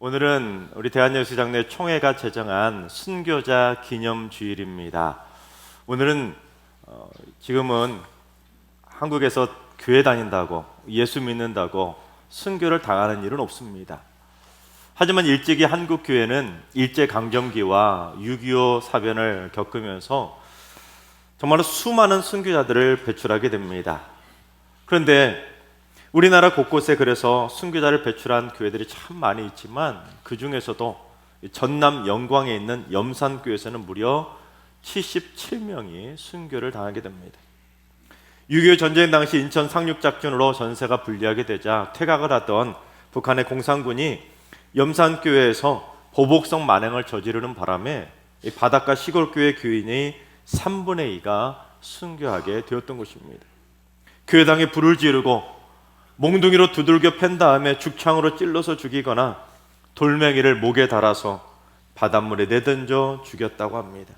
오늘은 우리 대한예수장로회 총회가 제정한 순교자 기념주일입니다. 오늘은 지금은 한국에서 교회 다닌다고 예수 믿는다고 순교를 당하는 일은 없습니다. 하지만 일제기 한국 교회는 일제강점기와 6.25 사변을 겪으면서 정말로 수많은 순교자들을 배출하게 됩니다. 그런데 우리나라 곳곳에 그래서 순교자를 배출한 교회들이 참 많이 있지만 그 중에서도 전남 영광에 있는 염산교에서는 무려 77명이 순교를 당하게 됩니다. 6.25 전쟁 당시 인천 상륙작전으로 전세가 불리하게 되자 퇴각을 하던 북한의 공산군이 염산교회에서 보복성 만행을 저지르는 바람에 바닷가 시골교회 교인의 3분의 2가 순교하게 되었던 것입니다. 교회당에 불을 지르고 몽둥이로 두들겨 팬 다음에 죽창으로 찔러서 죽이거나 돌멩이를 목에 달아서 바닷물에 내던져 죽였다고 합니다.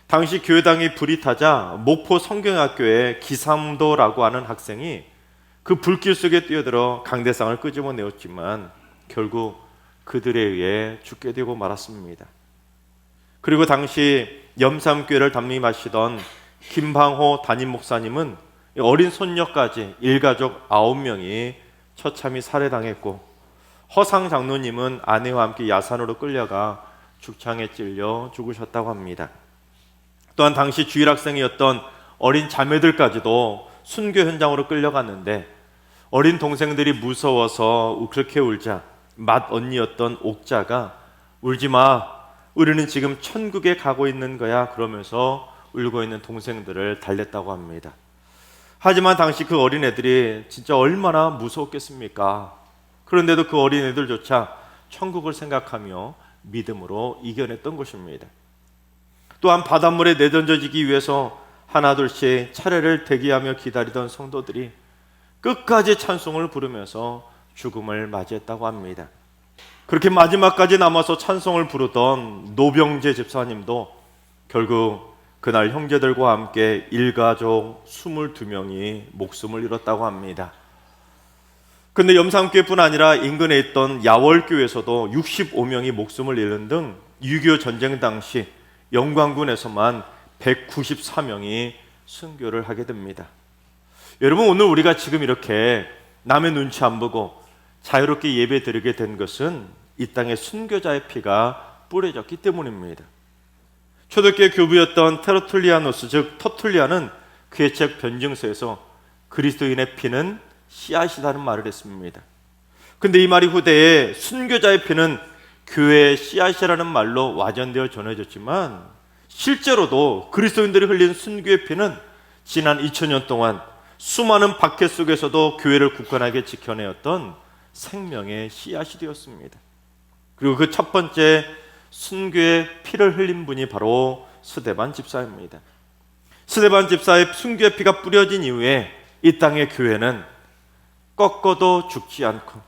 당시 교회당이 불이 타자 목포 성경학교의 기삼도라고 하는 학생이 그 불길 속에 뛰어들어 강대상을 끄집어내었지만 결국 그들에 의해 죽게 되고 말았습니다. 그리고 당시 염산교회를 담임하시던 김방호 담임 목사님은 어린 손녀까지 일가족 9명이 처참히 살해당했고, 허상 장로님은 아내와 함께 야산으로 끌려가 죽창에 찔려 죽으셨다고 합니다. 또한 당시 주일학생이었던 어린 자매들까지도 순교 현장으로 끌려갔는데 어린 동생들이 무서워서 그렇게 울자 맏언니였던 옥자가 울지마, 우리는 지금 천국에 가고 있는 거야 그러면서 울고 있는 동생들을 달랬다고 합니다. 하지만 당시 그 어린애들이 진짜 얼마나 무서웠겠습니까? 그런데도 그 어린애들조차 천국을 생각하며 믿음으로 이겨냈던 것입니다. 또한 바닷물에 내던져지기 위해서 하나둘씩 차례를 대기하며 기다리던 성도들이 끝까지 찬송을 부르면서 죽음을 맞이했다고 합니다. 그렇게 마지막까지 남아서 찬송을 부르던 노병재 집사님도 결국 그날 형제들과 함께 일가족 22명이 목숨을 잃었다고 합니다. 그런데 염산교회뿐 아니라 인근에 있던 야월교에서도 65명이 목숨을 잃는 등 6.25 전쟁 당시 영광군에서만 194명이 순교를 하게 됩니다. 여러분, 오늘 우리가 지금 이렇게 남의 눈치 안 보고 자유롭게 예배 드리게 된 것은 이 땅에 순교자의 피가 뿌려졌기 때문입니다. 초대교회 교부였던 테르툴리아누스, 즉 터툴리아는 그의 책 변증서에서 그리스도인의 피는 씨앗이라는 말을 했습니다. 그런데 이 말이 후대에 순교자의 피는 교회의 씨앗이라는 말로 와전되어 전해졌지만 실제로도 그리스도인들이 흘린 순교의 피는 지난 2000년 동안 수많은 박해 속에서도 교회를 굳건하게 지켜내었던 생명의 씨앗이 되었습니다. 그리고 그 첫 번째 순교의 피를 흘린 분이 바로 스데반 집사입니다. 스데반 집사의 순교의 피가 뿌려진 이후에 이 땅의 교회는 꺾어도 죽지 않고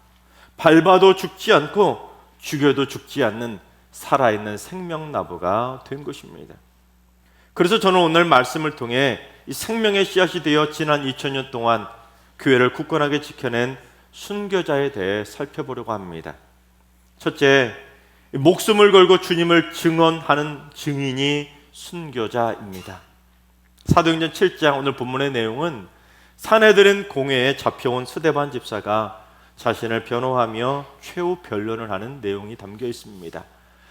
밟아도 죽지 않고 죽여도 죽지 않는 살아있는 생명나무가 된 것입니다. 그래서 저는 오늘 말씀을 통해 이 생명의 씨앗이 되어 지난 2000년 동안 교회를 굳건하게 지켜낸 순교자에 대해 살펴보려고 합니다. 첫째, 목숨을 걸고 주님을 증언하는 증인이 순교자입니다. 사도행전 7장 오늘 본문의 내용은 사내들은 공회에 잡혀온 스데반 집사가 자신을 변호하며 최후 변론을 하는 내용이 담겨 있습니다.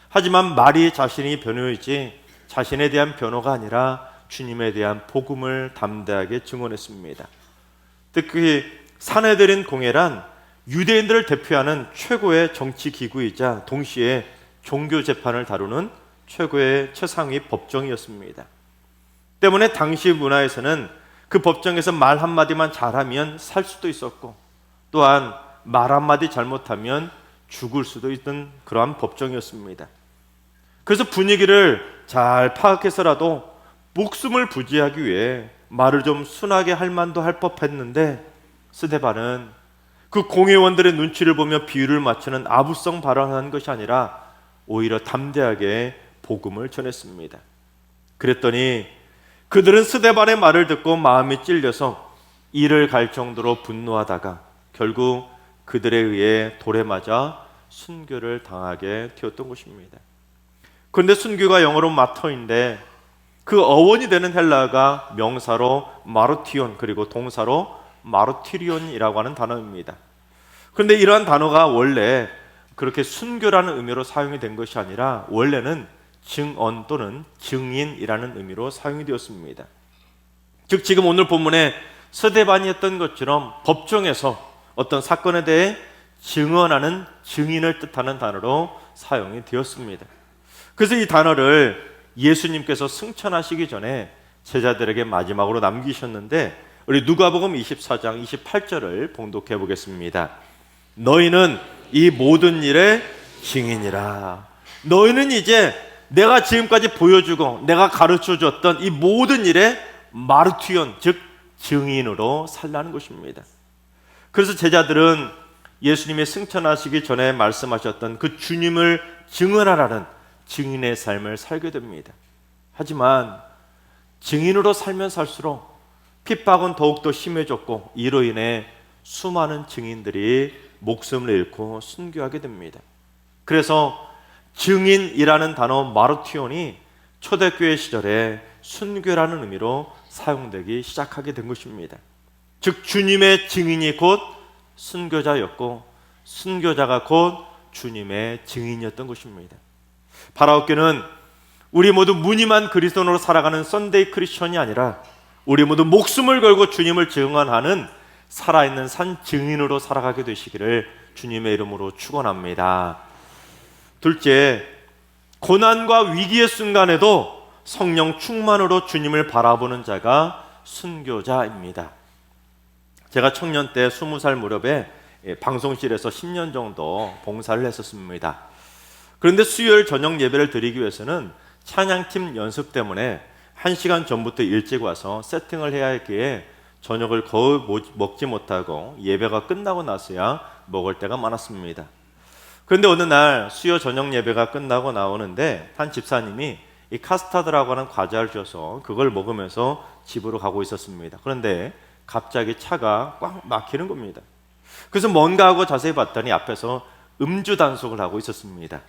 하지만 말이 자신이 변호이지 자신에 대한 변호가 아니라 주님에 대한 복음을 담대하게 증언했습니다. 특히 사내들인 공회란 유대인들을 대표하는 최고의 정치 기구이자 동시에 종교 재판을 다루는 최고의 최상위 법정이었습니다. 때문에 당시 문화에서는 그 법정에서 말 한마디만 잘하면 살 수도 있었고 또한 말 한마디 잘못하면 죽을 수도 있던 그러한 법정이었습니다. 그래서 분위기를 잘 파악해서라도 목숨을 부지하기 위해 말을 좀 순하게 할 만도 할 법했는데 스데반은 그 공회원들의 눈치를 보며 비유를 맞추는 아부성 발언을 한 것이 아니라 오히려 담대하게 복음을 전했습니다. 그랬더니 그들은 스데반의 말을 듣고 마음이 찔려서 이를 갈 정도로 분노하다가 결국 그들에 의해 돌에 맞아 순교를 당하게 되었던 것입니다. 그런데 순교가 영어로 마터인데 그 어원이 되는 헬라어가 명사로 마르티온 그리고 동사로 마르티리온이라고 하는 단어입니다. 그런데 이러한 단어가 원래 그렇게 순교라는 의미로 사용이 된 것이 아니라 원래는 증언 또는 증인이라는 의미로 사용이 되었습니다. 즉 지금 오늘 본문에 스데반이 했던 것처럼 법정에서 어떤 사건에 대해 증언하는 증인을 뜻하는 단어로 사용이 되었습니다. 그래서 이 단어를 예수님께서 승천하시기 전에 제자들에게 마지막으로 남기셨는데 우리 누가복음 24장 28절을 봉독해 보겠습니다. 너희는 이 모든 일의 증인이라. 너희는 이제 내가 지금까지 보여주고 내가 가르쳐줬던 이 모든 일의 마르티온, 즉 증인으로 살라는 것입니다. 그래서 제자들은 예수님이 승천하시기 전에 말씀하셨던 그 주님을 증언하라는 증인의 삶을 살게 됩니다. 하지만 증인으로 살면 살수록 핍박은 더욱더 심해졌고 이로 인해 수많은 증인들이 목숨을 잃고 순교하게 됩니다. 그래서 증인이라는 단어 마르티온이 초대교회 시절에 순교라는 의미로 사용되기 시작하게 된 것입니다. 즉 주님의 증인이 곧 순교자였고 순교자가 곧 주님의 증인이었던 것입니다. 바라옵기는 우리 모두 무늬만 그리스도인으로 살아가는 썬데이 크리스천이 아니라 우리 모두 목숨을 걸고 주님을 증언하는 살아있는 산 증인으로 살아가게 되시기를 주님의 이름으로 축원합니다. 둘째, 고난과 위기의 순간에도 성령 충만으로 주님을 바라보는 자가 순교자입니다. 제가 청년 때 20살 무렵에 방송실에서 10년 정도 봉사를 했었습니다. 그런데 수요일 저녁 예배를 드리기 위해서는 찬양팀 연습 때문에 1시간 전부터 일찍 와서 세팅을 해야 했기에 저녁을 거의 먹지 못하고 예배가 끝나고 나서야 먹을 때가 많았습니다. 그런데 어느 날 수요 저녁 예배가 끝나고 나오는데 한 집사님이 이 카스타드라고 하는 과자를 줘서 그걸 먹으면서 집으로 가고 있었습니다. 그런데 갑자기 차가 꽉 막히는 겁니다. 그래서 뭔가 하고 자세히 봤더니 앞에서 음주 단속을 하고 있었습니다.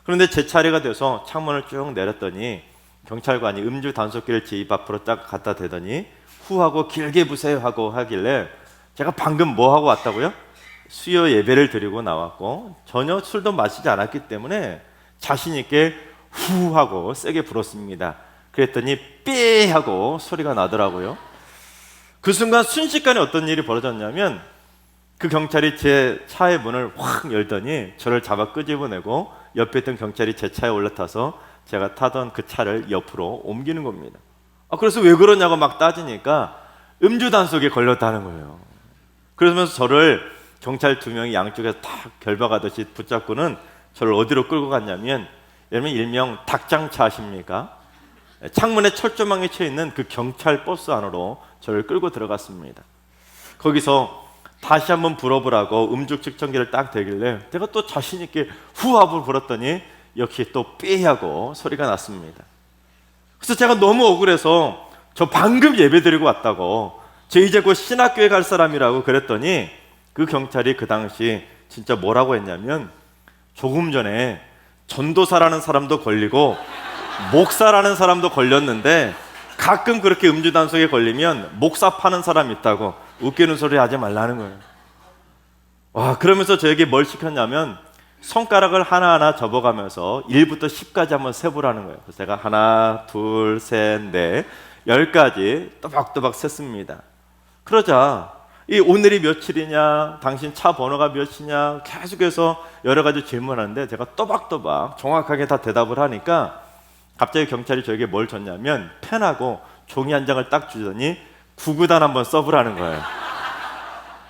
그런데 제 차례가 돼서 창문을 쭉 내렸더니 경찰관이 음주 단속기를 제 입 앞으로 딱 갖다 대더니 후하고 길게 부세요 하고 하길래 제가 방금 뭐 하고 왔다고요? 수요 예배를 드리고 나왔고 전혀 술도 마시지 않았기 때문에 자신 있게 후 하고 세게 불었습니다. 그랬더니 삐 하고 소리가 나더라고요. 그 순간 순식간에 어떤 일이 벌어졌냐면 그 경찰이 제 차의 문을 확 열더니 저를 잡아 끄집어내고 옆에 있던 경찰이 제 차에 올라타서 제가 타던 그 차를 옆으로 옮기는 겁니다. 그래서 왜 그러냐고 막 따지니까 음주 단속에 걸렸다는 거예요. 그러면서 저를 경찰 2명이 양쪽에서 탁 결박하듯이 붙잡고는 저를 어디로 끌고 갔냐면 여러분 일명 닭장차 아십니까? 창문에 철조망이 쳐 있는 그 경찰 버스 안으로 저를 끌고 들어갔습니다. 거기서 다시 한번 불어보라고 음주 측정기를 딱 대길래 내가 또 자신 있게 후합을 불었더니 역시 또 삐하고 소리가 났습니다. 그래서 제가 너무 억울해서 저 방금 예배 드리고 왔다고 저 이제 곧 신학교에 갈 사람이라고 그랬더니 그 경찰이 그 당시 진짜 뭐라고 했냐면 조금 전에 전도사라는 사람도 걸리고 목사라는 사람도 걸렸는데 가끔 그렇게 음주 단속에 걸리면 목사 파는 사람 있다고 웃기는 소리 하지 말라는 거예요. 와, 그러면서 저에게 뭘 시켰냐면 손가락을 하나하나 접어가면서 1부터 10까지 한번 세보라는 거예요. 그래서 제가 하나, 둘, 셋, 넷, 10까지 또박또박 셌습니다. 그러자 이 오늘이 며칠이냐, 당신 차 번호가 몇이냐 계속해서 여러 가지 질문하는데 제가 또박또박 정확하게 다 대답을 하니까 갑자기 경찰이 저에게 뭘 줬냐면 펜하고 종이 한 장을 딱 주더니 구구단 한번 써보라는 거예요.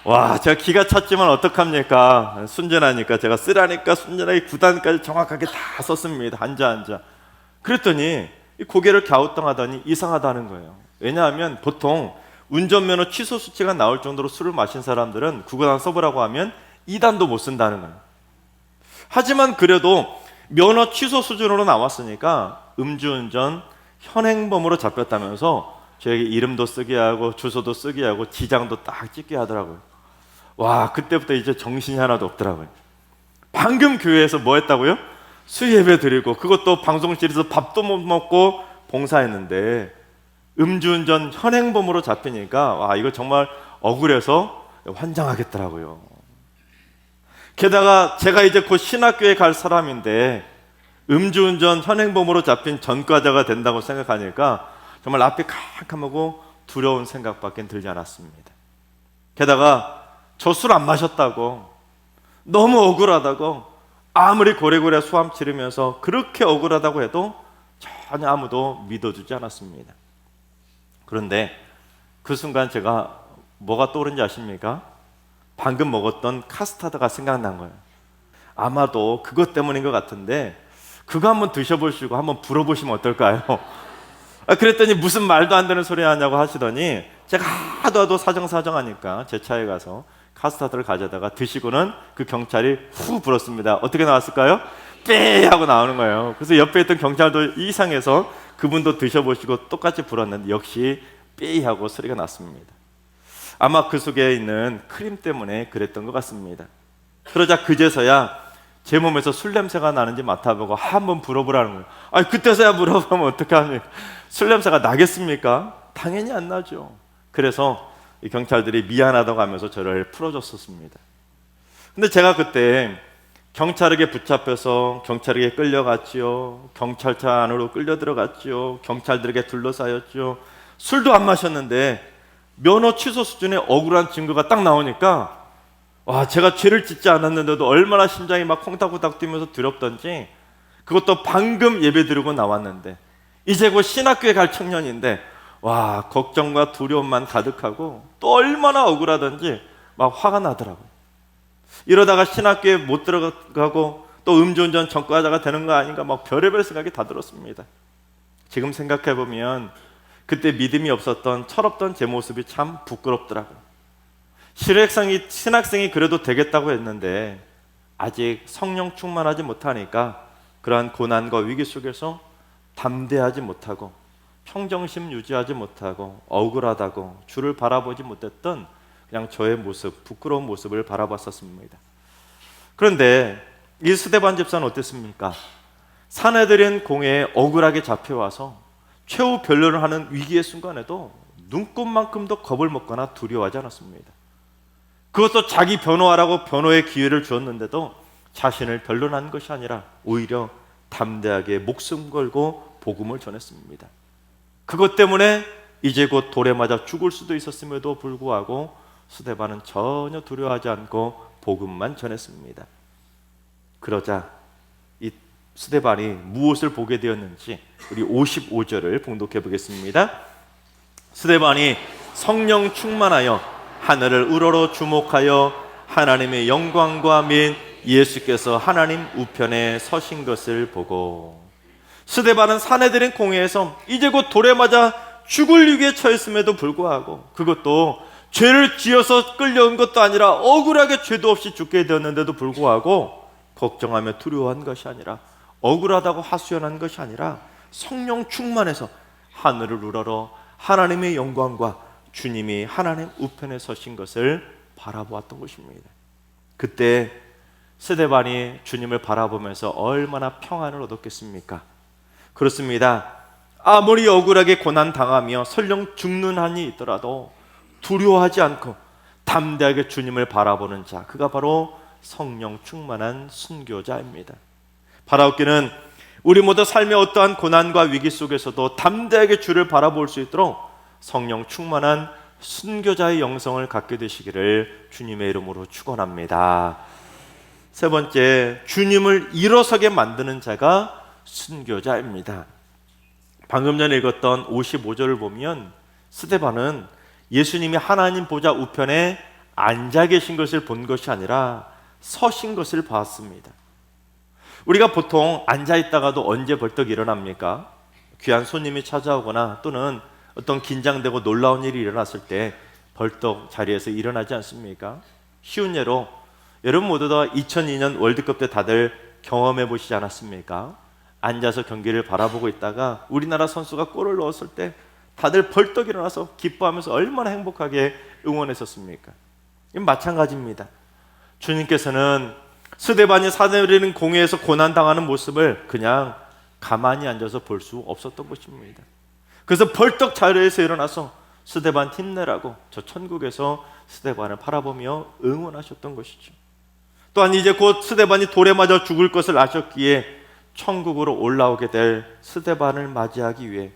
와, 제가 기가 찼지만 어떡합니까? 순전하니까 제가 쓰라니까 순전하게 구단까지 정확하게 다 썼습니다. 앉아. 그랬더니 고개를 갸우뚱하더니 이상하다는 거예요. 왜냐하면 보통 운전면허 취소 수치가 나올 정도로 술을 마신 사람들은 구구단 써보라고 하면 2단도 못 쓴다는 거예요. 하지만 그래도 면허 취소 수준으로 나왔으니까 음주운전 현행범으로 잡혔다면서 저에게 이름도 쓰게 하고 주소도 쓰게 하고 지장도 딱 찍게 하더라고요. 와, 그때부터 이제 정신이 하나도 없더라고요. 방금 교회에서 뭐 했다고요? 수예배 드리고, 그것도 방송실에서 밥도 못 먹고 봉사했는데 음주운전 현행범으로 잡히니까 와, 이거 정말 억울해서 환장하겠더라고요. 게다가 제가 이제 곧 신학교에 갈 사람인데 음주운전 현행범으로 잡힌 전과자가 된다고 생각하니까 정말 앞이 캄캄하고 두려운 생각밖에 들지 않았습니다. 게다가 저 술 안 마셨다고, 너무 억울하다고, 아무리 고래고래 수암 치르면서 그렇게 억울하다고 해도 전혀 아무도 믿어주지 않았습니다. 그런데 그 순간 제가 뭐가 떠오른지 아십니까? 방금 먹었던 카스타드가 생각난 거예요. 아마도 그것 때문인 것 같은데 그거 한번 드셔보시고 한번 불어보시면 어떨까요? 그랬더니 무슨 말도 안 되는 소리 하냐고 하시더니 제가 하도 사정사정하니까 제 차에 가서 카스타드를 가져다가 드시고는 그 경찰이 후 불었습니다. 어떻게 나왔을까요? 빼 하고 나오는 거예요. 그래서 옆에 있던 경찰도 이상해서 그분도 드셔보시고 똑같이 불었는데 역시 빼 하고 소리가 났습니다. 아마 그 속에 있는 크림 때문에 그랬던 것 같습니다. 그러자 그제서야 제 몸에서 술 냄새가 나는지 맡아보고 한번 불어보라는 거예요. 아니 그때서야 물어보면 어떡합니까? 술 냄새가 나겠습니까? 당연히 안 나죠. 그래서 이 경찰들이 미안하다고 하면서 저를 풀어줬었습니다. 근데 제가 그때 경찰에게 붙잡혀서 경찰에게 끌려갔지요. 경찰차 안으로 끌려 들어갔지요. 경찰들에게 둘러싸였지요. 술도 안 마셨는데 면허 취소 수준의 억울한 증거가 딱 나오니까 와, 제가 죄를 짓지 않았는데도 얼마나 심장이 막 콩닥콩닥 뛰면서 두렵던지, 그것도 방금 예배 드리고 나왔는데 이제 곧 신학교에 갈 청년인데 와, 걱정과 두려움만 가득하고 또 얼마나 억울하던지 막 화가 나더라고요. 이러다가 신학교에 못 들어가고 또 음주운전 전과자가 되는 거 아닌가 막 별의별 생각이 다 들었습니다. 지금 생각해보면 그때 믿음이 없었던 철없던 제 모습이 참 부끄럽더라고요. 신학생이 그래도 되겠다고 했는데 아직 성령 충만하지 못하니까 그러한 고난과 위기 속에서 담대하지 못하고 평정심 유지하지 못하고 억울하다고 주를 바라보지 못했던 그냥 저의 모습, 부끄러운 모습을 바라봤었습니다. 그런데 이 스데반 집사는 어땠습니까? 사내들인 공회에 억울하게 잡혀와서 최후 변론을 하는 위기의 순간에도 눈꽃만큼도 겁을 먹거나 두려워하지 않았습니다. 그것도 자기 변호하라고 변호의 기회를 주었는데도 자신을 변론한 것이 아니라 오히려 담대하게 목숨 걸고 복음을 전했습니다. 그것 때문에 이제 곧 돌에 맞아 죽을 수도 있었음에도 불구하고 스데반은 전혀 두려워하지 않고 복음만 전했습니다. 그러자 이 스데반이 무엇을 보게 되었는지 우리 55절을 봉독해 보겠습니다. 스데반이 성령 충만하여 하늘을 우러러 주목하여 하나님의 영광과 및 예수께서 하나님 우편에 서신 것을 보고, 스데반은 사내들인 공회에서 이제 곧 돌에 맞아 죽을 위기에 처했음에도 불구하고, 그것도 죄를 지어서 끌려온 것도 아니라 억울하게 죄도 없이 죽게 되었는데도 불구하고 걱정하며 두려워한 것이 아니라, 억울하다고 하소연한 것이 아니라 성령 충만해서 하늘을 우러러 하나님의 영광과 주님이 하나님 우편에 서신 것을 바라보았던 것입니다. 그때 스데반이 주님을 바라보면서 얼마나 평안을 얻었겠습니까? 그렇습니다. 아무리 억울하게 고난당하며 설령 죽는 한이 있더라도 두려워하지 않고 담대하게 주님을 바라보는 자, 그가 바로 성령 충만한 순교자입니다. 바라옵기는 우리 모두 삶의 어떠한 고난과 위기 속에서도 담대하게 주를 바라볼 수 있도록 성령 충만한 순교자의 영성을 갖게 되시기를 주님의 이름으로 축원합니다. 세 번째, 주님을 일어서게 만드는 자가 순교자입니다. 방금 전에 읽었던 55절을 보면 스데반은 예수님이 하나님 보좌 우편에 앉아 계신 것을 본 것이 아니라 서신 것을 봤습니다. 우리가 보통 앉아 있다가도 언제 벌떡 일어납니까? 귀한 손님이 찾아오거나 또는 어떤 긴장되고 놀라운 일이 일어났을 때 벌떡 자리에서 일어나지 않습니까? 쉬운 예로 여러분 모두 다 2002년 월드컵 때 다들 경험해 보시지 않았습니까? 앉아서 경기를 바라보고 있다가 우리나라 선수가 골을 넣었을 때 다들 벌떡 일어나서 기뻐하면서 얼마나 행복하게 응원했었습니까? 이건 마찬가지입니다. 주님께서는 스데반이 사내리는 공회에서 고난당하는 모습을 그냥 가만히 앉아서 볼 수 없었던 것입니다. 그래서 벌떡 자리에서 일어나서 스데반 힘내라고 저 천국에서 스데반을 바라보며 응원하셨던 것이죠. 또한 이제 곧 스데반이 돌에 맞아 죽을 것을 아셨기에 천국으로 올라오게 될 스데반을 맞이하기 위해,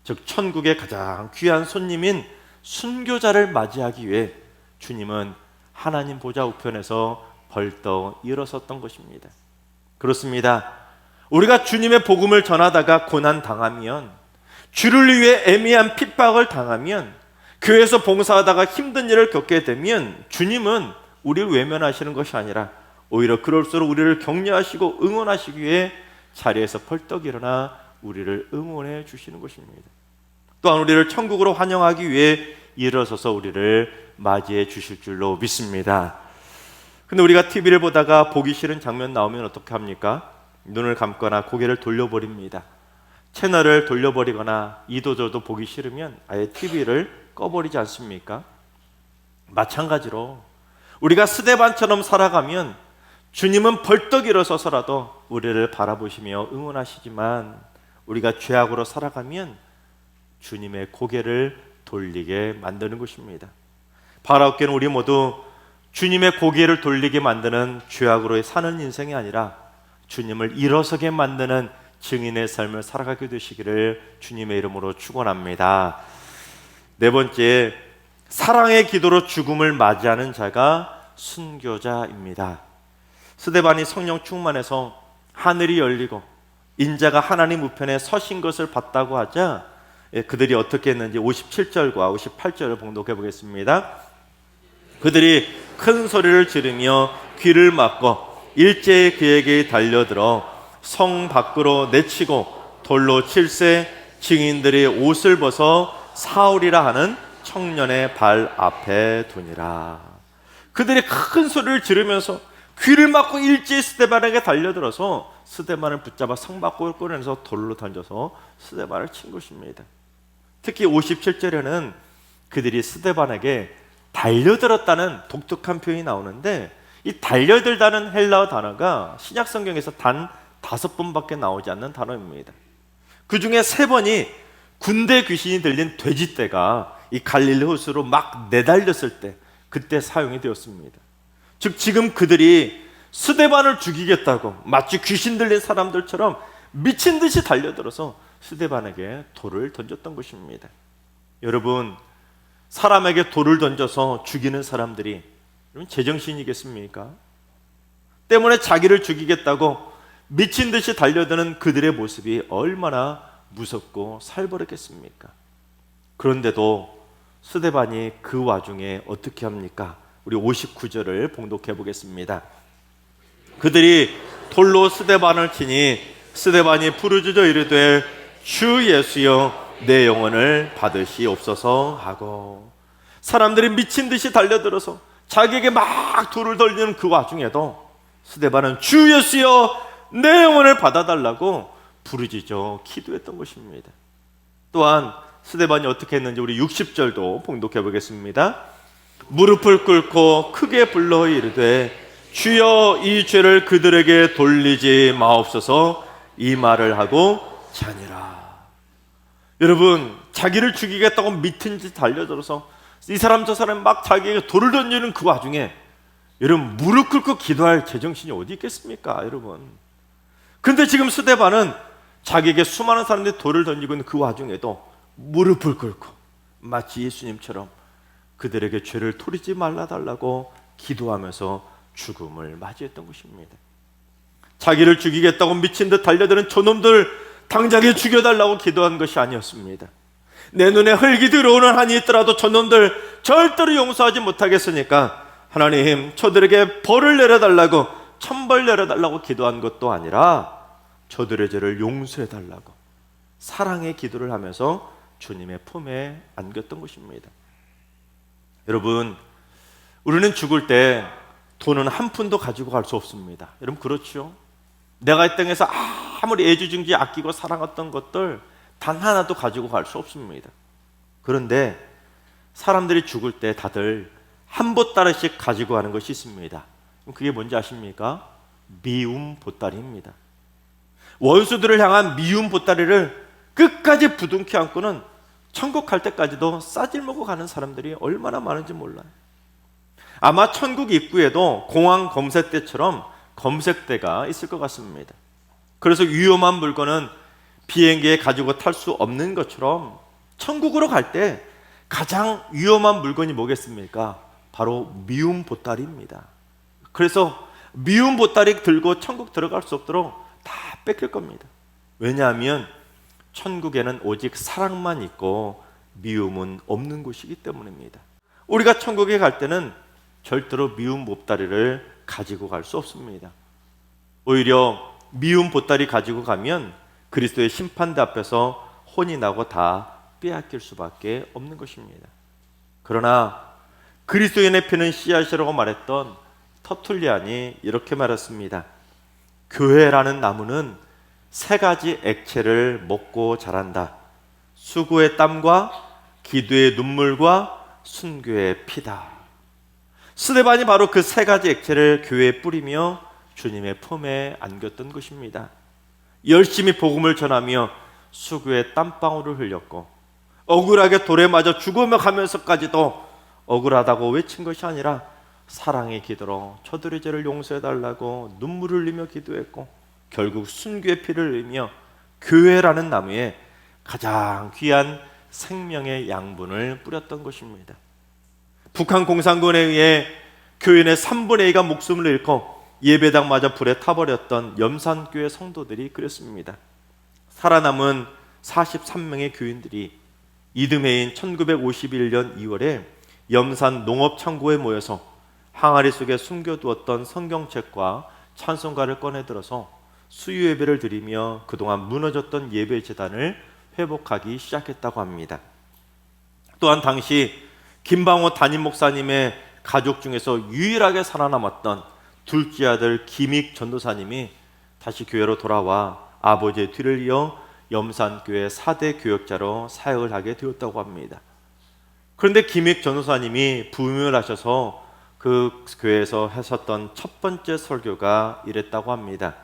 즉 천국의 가장 귀한 손님인 순교자를 맞이하기 위해 주님은 하나님 보좌 우편에서 벌떡 일어섰던 것입니다. 그렇습니다. 우리가 주님의 복음을 전하다가 고난 당하면, 주를 위해 애매한 핍박을 당하면, 교회에서 봉사하다가 힘든 일을 겪게 되면 주님은 우리를 외면하시는 것이 아니라 오히려 그럴수록 우리를 격려하시고 응원하시기 위해 자리에서 벌떡 일어나 우리를 응원해 주시는 것입니다. 또한 우리를 천국으로 환영하기 위해 일어서서 우리를 맞이해 주실 줄로 믿습니다. 근데 우리가 TV를 보다가 보기 싫은 장면 나오면 어떻게 합니까? 눈을 감거나 고개를 돌려버립니다. 채널을 돌려버리거나 이도저도 보기 싫으면 아예 TV를 꺼버리지 않습니까? 마찬가지로 우리가 스데반처럼 살아가면 주님은 벌떡 일어서서라도 우리를 바라보시며 응원하시지만, 우리가 죄악으로 살아가면 주님의 고개를 돌리게 만드는 것입니다. 바라옵게는 우리 모두 주님의 고개를 돌리게 만드는 죄악으로 사는 인생이 아니라 주님을 일어서게 만드는 증인의 삶을 살아가게 되시기를 주님의 이름으로 축원합니다. 네 번째, 사랑의 기도로 죽음을 맞이하는 자가 순교자입니다. 스데반이 성령 충만해서 하늘이 열리고 인자가 하나님 우편에 서신 것을 봤다고 하자 그들이 어떻게 했는지 57절과 58절을 봉독해 보겠습니다. 그들이 큰 소리를 지르며 귀를 막고 일제히 그에게 달려들어 성 밖으로 내치고 돌로 칠세 증인들이 옷을 벗어 사울이라 하는 청년의 발 앞에 두니라. 그들이 큰 소리를 지르면서 귀를 막고 일제히 스데반에게 달려들어서 스데반을 붙잡아 성 밖으로 꺼내서 돌로 던져서 스데반을 친 것입니다. 특히 57절에는 그들이 스데반에게 달려들었다는 독특한 표현이 나오는데, 이 달려들다는 헬라어 단어가 신약 성경에서 단 5번밖에 나오지 않는 단어입니다. 그 중에 3번이 군대 귀신이 들린 돼지떼가 이 갈릴리 호수로 막 내달렸을 때, 그때 사용이 되었습니다. 즉 지금 그들이 스데반을 죽이겠다고 마치 귀신 들린 사람들처럼 미친 듯이 달려들어서 스데반에게 돌을 던졌던 것입니다. 여러분, 사람에게 돌을 던져서 죽이는 사람들이 제정신이겠습니까? 때문에 자기를 죽이겠다고 미친 듯이 달려드는 그들의 모습이 얼마나 무섭고 살벌했겠습니까? 그런데도 스데반이 그 와중에 어떻게 합니까? 우리 59절을 봉독해 보겠습니다. 그들이 돌로 스데반을 치니 스데반이 부르짖어 이르되 주 예수여 내 영혼을 받으시옵소서 하고, 사람들이 미친 듯이 달려들어서 자기에게 막 돌을 던지는 그 와중에도 스데반은 주 예수여 내 영혼을 받아달라고 부르짖어 기도했던 것입니다. 또한 스데반이 어떻게 했는지 우리 60절도 봉독해 보겠습니다. 무릎을 꿇고 크게 불러 이르되 주여 이 죄를 그들에게 돌리지 마옵소서 이 말을 하고 자니라. 여러분, 자기를 죽이겠다고 미친 듯이 달려들어서 이 사람 저 사람 막 자기에게 돌을 던지는 그 와중에 여러분 무릎 꿇고 기도할 제정신이 어디 있겠습니까? 여러분, 근데 지금 스데반은 자기에게 수많은 사람들이 돌을 던지고 있는 그 와중에도 무릎을 꿇고 마치 예수님처럼 그들에게 죄를 토리지 말라달라고 기도하면서 죽음을 맞이했던 것입니다. 자기를 죽이겠다고 미친 듯 달려드는 저놈들 당장에 죽여달라고 기도한 것이 아니었습니다. 내 눈에 흙이 들어오는 한이 있더라도 저놈들 절대로 용서하지 못하겠으니까 하나님 저들에게 벌을 내려달라고, 천벌 내려달라고 기도한 것도 아니라 저들의 죄를 용서해달라고 사랑의 기도를 하면서 주님의 품에 안겼던 것입니다. 여러분, 우리는 죽을 때 돈은 한 푼도 가지고 갈 수 없습니다. 여러분 그렇죠? 내가 이 땅에서 아무리 애지중지 아끼고 사랑했던 것들 단 하나도 가지고 갈 수 없습니다. 그런데 사람들이 죽을 때 다들 한 보따리씩 가지고 가는 것이 있습니다. 그게 뭔지 아십니까? 미움 보따리입니다. 원수들을 향한 미움 보따리를 끝까지 부둥켜 안고는 천국 갈 때까지도 싸질먹어 가는 사람들이 얼마나 많은지 몰라요. 아마 천국 입구에도 공항 검색대처럼 검색대가 있을 것 같습니다. 그래서 위험한 물건은 비행기에 가지고 탈 수 없는 것처럼 천국으로 갈 때 가장 위험한 물건이 뭐겠습니까? 바로 미움 보따리입니다. 그래서 미움 보따리 들고 천국 들어갈 수 없도록 다 뺏길 겁니다. 왜냐하면 천국에는 오직 사랑만 있고 미움은 없는 곳이기 때문입니다. 우리가 천국에 갈 때는 절대로 미움 보따리를 가지고 갈 수 없습니다. 오히려 미움 보따리 가지고 가면 그리스도의 심판대 앞에서 혼이 나고 다 빼앗길 수밖에 없는 것입니다. 그러나 그리스도인의 피는 씨앗이라고 말했던 터툴리안이 이렇게 말했습니다. 교회라는 나무는 세 가지 액체를 먹고 자란다. 수고의 땀과 기도의 눈물과 순교의 피다. 스데반이 바로 그 세 가지 액체를 교회에 뿌리며 주님의 품에 안겼던 것입니다. 열심히 복음을 전하며 수고의 땀방울을 흘렸고 억울하게 돌에 맞아 죽어가면서까지도 억울하다고 외친 것이 아니라 사랑의 기도로 저들의 죄를 용서해달라고 눈물을 흘리며 기도했고 결국 순교의 피를 흘리며 교회라는 나무에 가장 귀한 생명의 양분을 뿌렸던 것입니다. 북한 공산군에 의해 교인의 3분의 2가 목숨을 잃고 예배당마저 불에 타버렸던 염산교회 성도들이 그랬습니다. 살아남은 43명의 교인들이 이듬해인 1951년 2월에 염산 농업창고에 모여서 항아리 속에 숨겨두었던 성경책과 찬송가를 꺼내들어서 수요예배를 드리며 그동안 무너졌던 예배재단을 회복하기 시작했다고 합니다. 또한 당시 김방호 담임 목사님의 가족 중에서 유일하게 살아남았던 둘째 아들 김익 전도사님이 다시 교회로 돌아와 아버지의 뒤를 이어 염산교회 4대 교역자로 사역을 하게 되었다고 합니다. 그런데 김익 전도사님이 부임을 하셔서 그 교회에서 하셨던 첫 번째 설교가 이랬다고 합니다.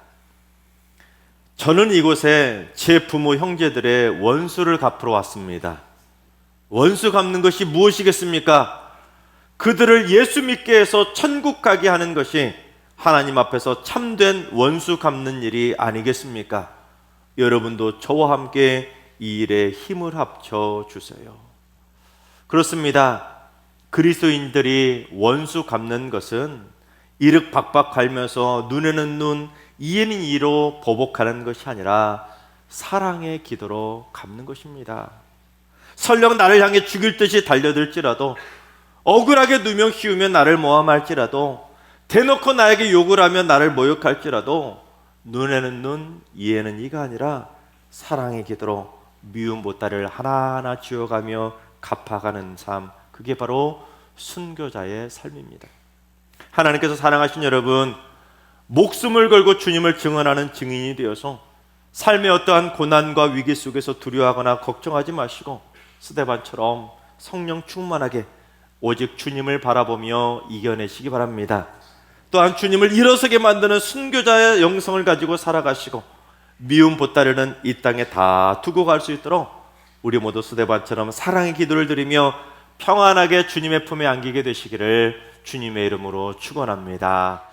저는 이곳에 제 부모 형제들의 원수를 갚으러 왔습니다. 원수 갚는 것이 무엇이겠습니까? 그들을 예수 믿게 해서 천국 가게 하는 것이 하나님 앞에서 참된 원수 갚는 일이 아니겠습니까? 여러분도 저와 함께 이 일에 힘을 합쳐 주세요. 그렇습니다. 그리스도인들이 원수 갚는 것은 이륵박박 갈면서 눈에는 눈, 이에는 이로 보복하는 것이 아니라 사랑의 기도로 갚는 것입니다. 설령 나를 향해 죽일 듯이 달려들지라도 억울하게 누명 씌우며 나를 모함할지라도 대놓고 나에게 욕을 하며 나를 모욕할지라도 눈에는 눈, 이에는 이가 아니라 사랑의 기도로 미움 보따리를 하나하나 쥐어가며 갚아가는 삶, 그게 바로 순교자의 삶입니다. 하나님께서 사랑하신 여러분, 목숨을 걸고 주님을 증언하는 증인이 되어서 삶의 어떠한 고난과 위기 속에서 두려워하거나 걱정하지 마시고 스데반처럼 성령 충만하게 오직 주님을 바라보며 이겨내시기 바랍니다. 또한 주님을 일어서게 만드는 순교자의 영성을 가지고 살아가시고 미움 보따리는 이 땅에 다 두고 갈 수 있도록 우리 모두 스데반처럼 사랑의 기도를 드리며 평안하게 주님의 품에 안기게 되시기를 주님의 이름으로 축원합니다.